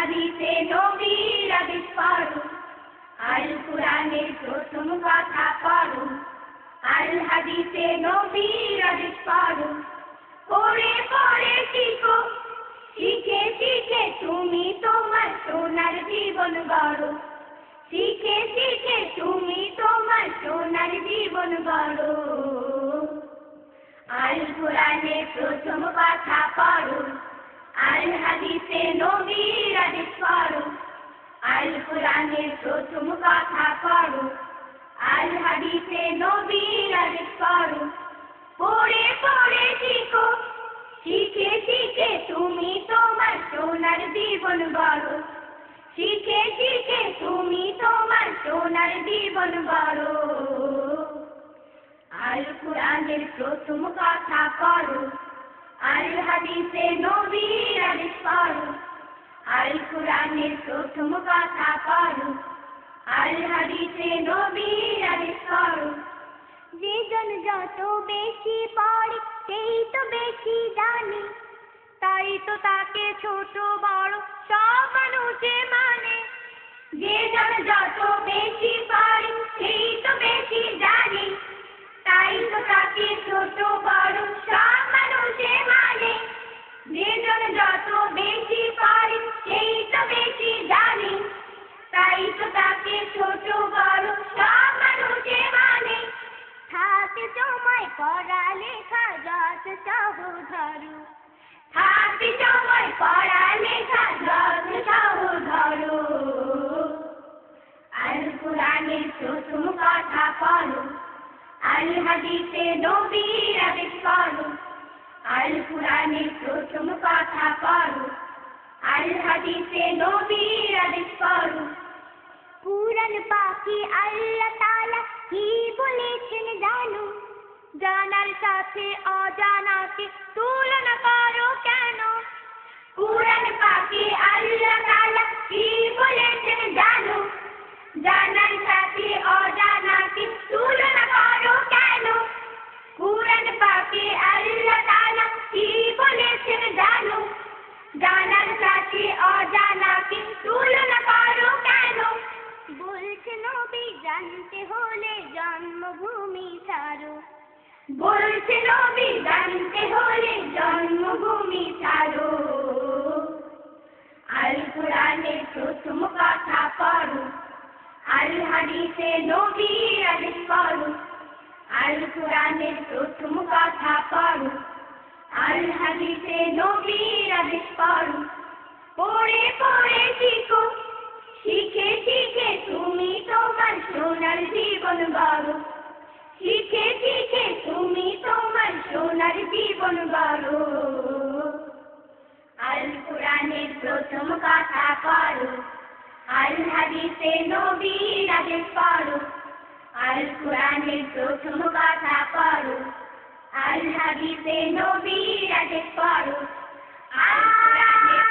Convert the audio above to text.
হাদিসে নবীর আদেশ পড়ো, আল কোরআনের প্রথম কথা পড়ো, আল হাদিসে নবীর আদেশ পড়ো। পড়ে পড়ে শিখো, শিখে শিখে তুমি তোমার সোনার জীবন গড়ো, শিখে শিখে তুমি তোমার সোনার জীবন গড়ো। আল কোরআনের প্রথম কথা পড়ো, আল হাদিসে নবীর আদেশ পড়ো, আল কোরআনের প্রথম কথা পড়ো, আল হাদিসে নবীর আদেশ পড়ো। পড়ে পড়ে শিখো, শিখে শিখে তুমি তোমার সোনার জীবন গড়ো, শিখে শিখে তুমি তোমার সোনার জীবন গড়ো। আল কোরআনের প্রথম কথা পড়ো, আল হাদিসে নবীর আদেশ পড়ো, আল কোরআনের প্রথম কথা পড়ো, আল হাদিসে নবীর আদেশ পড়ো। যে জন যত বেশি পড়ে সেই তো বেশি জানে, তাই তো তাকে ছোট বড় সব মানুষে মানে। যে জন যত বেশি পড়ে সেই তো বেশি জানে, তাই তো তাকে ছোট বড় সব মানুষে মানে। যে জন যত বেশি পড়ে সেই তো বেশি জানে, তাই তো তাকে ছোট বড় সব মানুষে মানে। থাকে সময় পড়ালেখা যত সহ ধরো, থাকে সময় পড়ালেখা যত সহ ধরো। আল কোরআনের প্রথম কথা পড়ো, আল হাদিসে নবীর আদেশ পড়ো, আল কোরআনের প্রথম কথা পড়ো, আল হাদিসে নবীর আদেশ পড়ো। কুরআন পাকে আল্লাহ তাআলা কি বলেছেন জানো, জানার সাথে অজানাকে তুলনা করো কেন। কুরআন পাকে আল্লাহ তাআলা কি বলেছেন জানো, জানার সাথে অজানাকে তুলনা করো কেন। কুরআন পাকে আল্লাহ তাআলা কি বলেছেন জানো, জানার সাথে অজানাকে তুলনা করো কেন। বলছে নবী জানতে হলে জন্মভূমি ছাড়ো, বলছে নবী জানতে হলে জন্মভূমি ছাড়ো। আল কোরআনের প্রথম কথা পড়ো, আল হাদিসে নবীর আদেশ পড়ো, আল কোরআনের প্রথম কথা পড়ো, আল হাদিসে নবীর আদেশ পড়ো। পড়ে পড়ে শিখো, শিখে শিখে তুমি তোমার সোনার জীবন গড়ো, শিখে শিখে তুমি তোমার সোনার জীবন গড়ো। আল কোরআনের প্রথম কথা পড়ো, আল হাদিসে নবীর আদেশ পড়ো, আল কোরআনের প্রথম কথা পড়ো, আল হাদিসে নবীর আদেশ পড়ো। আল কোরআনের